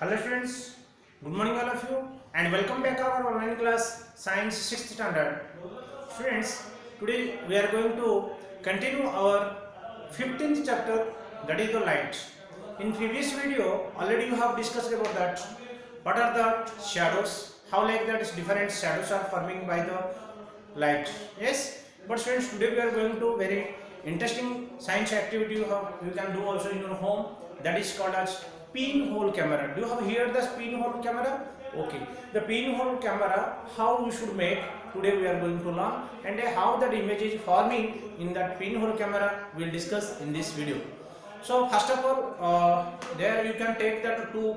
Hello students, good morning all of you and welcome back to our online class Science 6th standard. Students, today we are going to continue our 15th chapter, that is the light. In previous video already you have discussed about that. What are the shadows, how like that different shadows are forming by the light. Yes, but students, today we are going to very interesting science activity you can do also in your home, that is called as pinhole camera. Do you have heard the pinhole camera? Okay, the pinhole camera, how we should make, today we are going to learn, and how that image is forming in that pinhole camera we will discuss in this video. So first of all, there you can take that two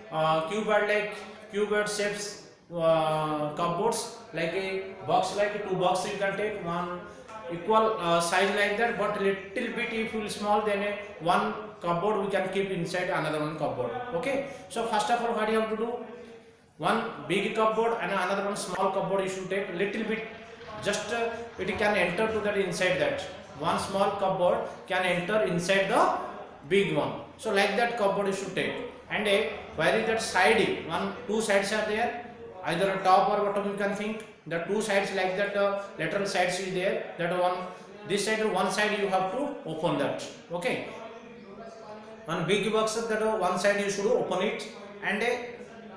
cuboid shapes cupboards, like a box, like two boxes you can take one equal size like that, but little bit if you small, then one cupboard we can keep inside another one cupboard. Okay, so first of all what you have to do, one big cupboard and another one small cupboard you should take little bit, just it can enter to that inside that one small cupboard can enter inside the big one. So like that cupboard you should take, and where is that side, two sides are there, either a top or bottom you can think. The two sides like that, lateral sides is there, that one, this side one side you have to open that. Okay, one big box, that one side you should open it, and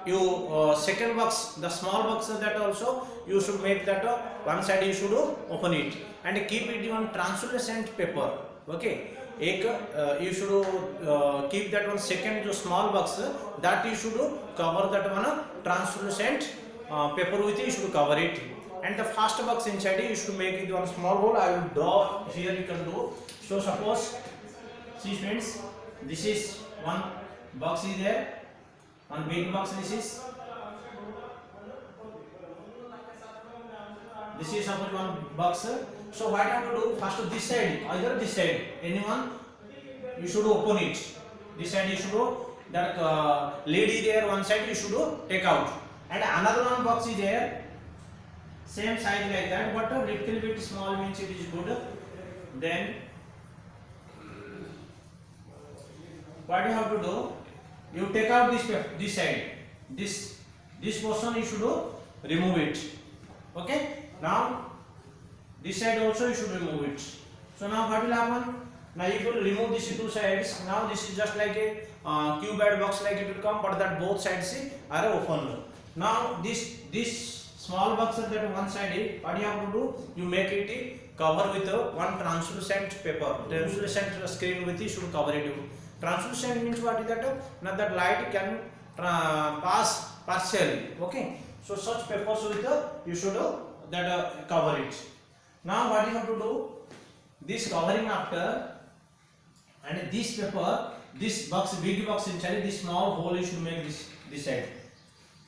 you second box, the small box, that also you should make that one side you should open it and keep it on translucent paper. Okay, you should keep that one second small box, that you should cover that one translucent paper with you should cover it, and the first box inside you should make it one small hole. I will draw here, you can do. So suppose, see friends, this is one box is there, one big box, this is suppose one box. So what I have to do, first this side, either this side, anyone you should open it, this side you should, that lid is there, one side you should take out, and another one box is there, same size like that, but a little bit small, means it is good. Then what you have to do, you take out this side, this portion you should remove it. Okay, now this side also you should remove it. So now what will happen, now you will remove these two sides. Now this is just like a cuboid box, like it will come, but that both sides are open. Now this small box, that one side, what you have to do, you make it cover with one translucent paper, translucent screen with you should cover it. Translucent means what is that? Now that light can pass partially. Okay, so such papers with you should that cover it. Now what you have to do, this covering after, and this paper, this box, big box inside, this small hole you should make this side.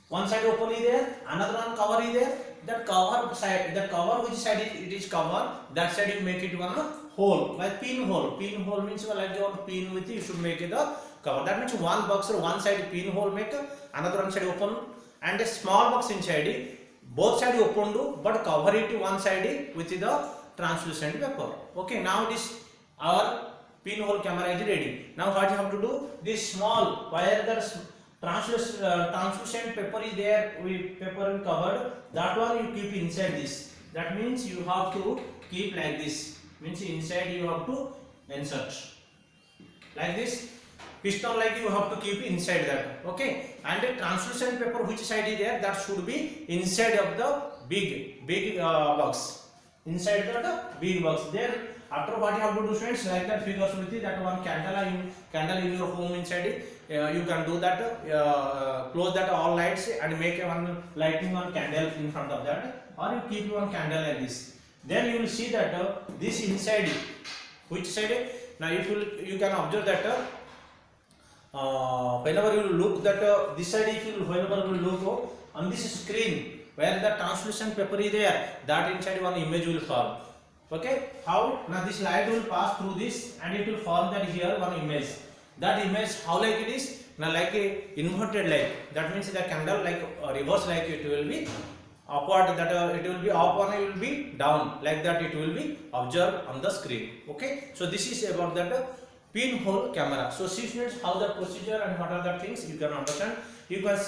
One side open is there, another one cover is there. That cover side, that cover which side it is cover, that side you make it one hole, like pinhole. Pinhole means like your pin with you should make it the cover. That means one box or one side pinhole make, another one side open, and a small box inside, both side open do, but cover it one side with the translucent paper. Okay, now this our pinhole camera is ready. Now what you have to do, this small, where the translucent paper is there, with paper covered, that one you keep inside this. That means you have to keep like this, means inside you have to insert like this piston, like you have to keep inside that. Okay, and the translucent paper which side is there, that should be inside of the big box, inside that big box. There after what you have to do, friends, like that figures with it, that one candle in your home inside it, you can do that, close that all lights and make one lighting one candle in front of that, or you keep one candle like this. Then you will see that this inside, which side, now if you can observe that whenever you look that this side, if you whenever you look on this screen where the translucent paper is there, that inside one image will form. Okay, how, now this light will pass through this and it will form that here one image. That image, how like it is, now like a inverted light, that means the candle like reverse, like it will be upward, that it will be up and it will be down, like that it will be observed on the screen. Okay, so this is about that pinhole camera. So see students, how the procedure and what are the things you can understand. You can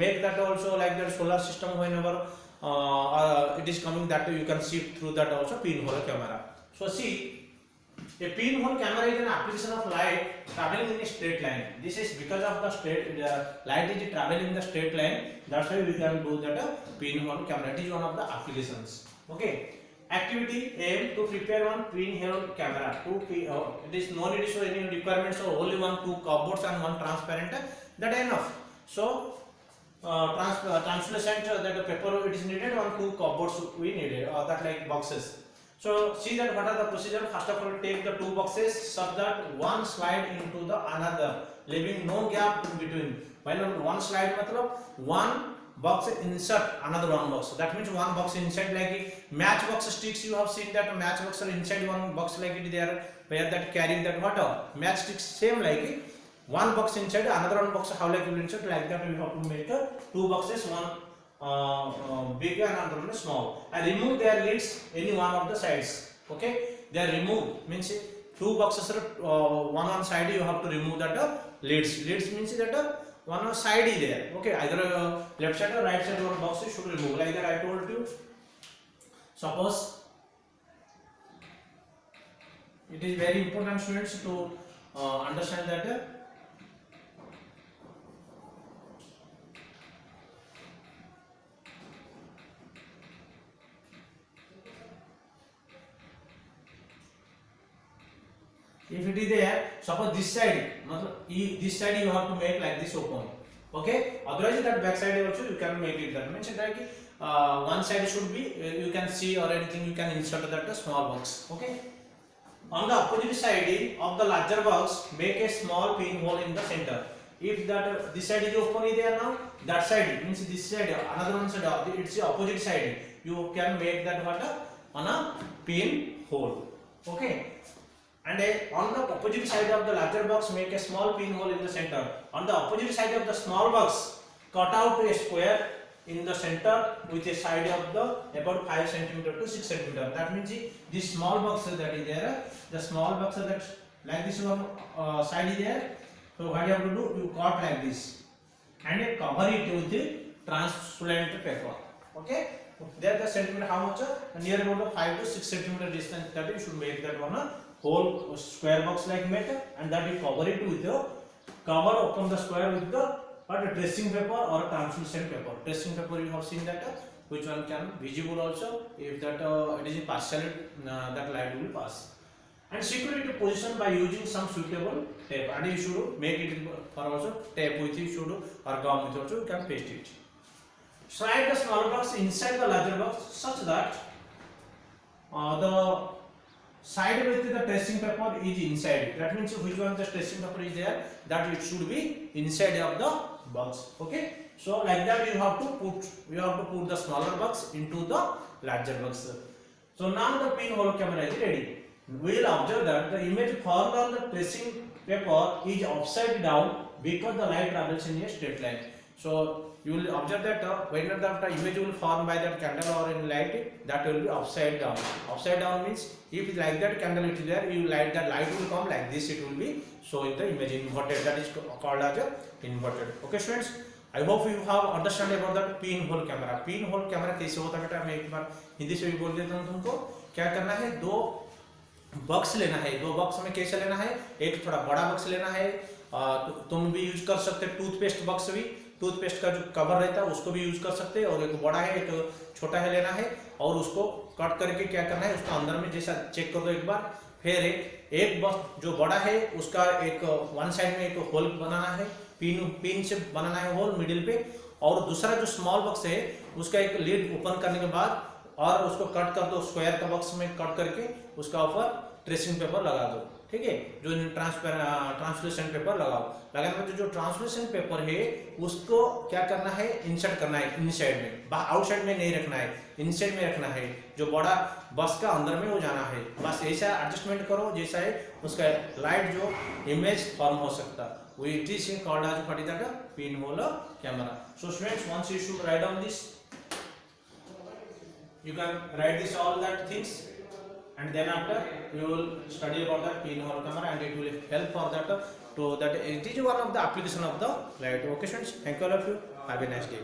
make that also like that solar system whenever it is coming, that you can see through that also pinhole camera. So see, a pinhole camera is an application of light traveling in a straight line. This is because of the light is traveling in the straight line. That's why we can do that pinhole camera. It is one of the applications. Okay. Activity aim to prepare one pinhole camera. It is no need to any requirements, so only two cupboards and one transparent. That is enough. So translucent that the paper it is needed, on two cupboards we needed, that like boxes. So see that what are the procedure. First of all, take the two boxes such that one slide into the another, leaving no gap in between. While one slide matlab one box insert another one box. That means one box inside, like matchbox sticks. You have seen that matchbox are inside one box, like it there where that carrying that water. Matchsticks same like it. One box inside another one box. How like you insert like that? We have to make two boxes, one big and another one small, and remove their lids any one of the sides. Okay, they are removed means two boxes are one side. You have to remove that lids. Lids means that one side is there. Okay, either left side or right side or box you should remove. Like that I told you. Suppose it is very important, students, to understand that. If it is there, suppose this side, this side you have to make like this open. Okay, otherwise that back side also you can make it. That means that one side should be you can see or anything, you can insert that small box. Okay, on the opposite side of the larger box, make a small pinhole in the center. If that this side is open is there now, that side means this side, another one side, it's the opposite side. You can make that what on a pinhole. Okay. And on the opposite side of the larger box, make a small pinhole in the center. On the opposite side of the small box, cut out a square in the center with a side of the about 5 cm to 6 cm. That means this small box that is there, the small box that like this one side is there. So what you have to do, you cut like this and cover it with the translucent paper. Okay. There the centimeter how much? Near about 5 to 6 cm distance that you should make that one whole square box like metal, and that you cover it with the cover open the square with the tracing paper or translucent paper. Tracing paper you have seen that which one can visible also. If that it is partially that light will pass. And secure it position by using some suitable tape. And you should make it for also tape with you should or gum with also you can paste it. Slide the smaller box inside the larger box such that the side with the tracing paper is inside. That means which one the tracing paper is there, that it should be inside of the box. Okay, so like that you have to put the smaller box into the larger box. So now the pinhole camera is ready. We will observe that the image formed on the tracing paper is upside down because the light travels in a straight line. So you will observe that when the image will form by that candle or in light, that will be upside down. Upside down means if it like that candle it is there, you light, that light will come like this, it will be showing the image inverted. That is called as a inverted. Okay students, I hope you have understand about that pinhole camera. Pinhole camera कैसे होता है बेटा, मैं एक बार हिंदी से भी बोल देता हूँ तुमको. क्या करना है, दो बॉक्स लेना है. दो बॉक्स में कैसे लेना है, एक थोड़ा बड़ा बॉक्स लेना है. तुम भी यूज कर सकते हो टूथपेस्ट बॉक्स भी, टूथपेस्ट का जो कवर रहता है उसको भी यूज कर सकते हैं. और एक बड़ा है एक छोटा है लेना है, और उसको कट करके क्या करना है, उसको अंदर में जैसा चेक कर दो एक बार. फिर एक बॉक्स जो बड़ा है उसका एक वन साइड में एक होल बनाना है, पिन से बनाना है होल मिडिल पे. और दूसरा जो स्मॉल बॉक्स है उसका एक लीड ओपन करने के बाद और उसको कट कर दो, स्क्वायर का बॉक्स में कट करके उसका ऊपर ट्रेसिंग पेपर लगा दो. ठीक है, जो ट्रांसलूसेंट पेपर लगाओ. लगाने में जो ट्रांसलूसेंट पेपर है उसको क्या करना है, इंसर्ट करना है इनसाइड में, आउटसाइड में नहीं रखना है, इनसाइड में रखना है. जो बड़ा बस का अंदर में हो जाना है. बस ऐसा एडजस्टमेंट करो जैसा है उसका लाइट जो इमेज फॉर्म हो सकता. It is called as what is that, pinhole camera. So students, once you should write down this, you can write this all that things and then after you will study about that pinhole camera, and it will help for that to that it is one of the application of the light. Okay students, thank you all of you, have a nice day.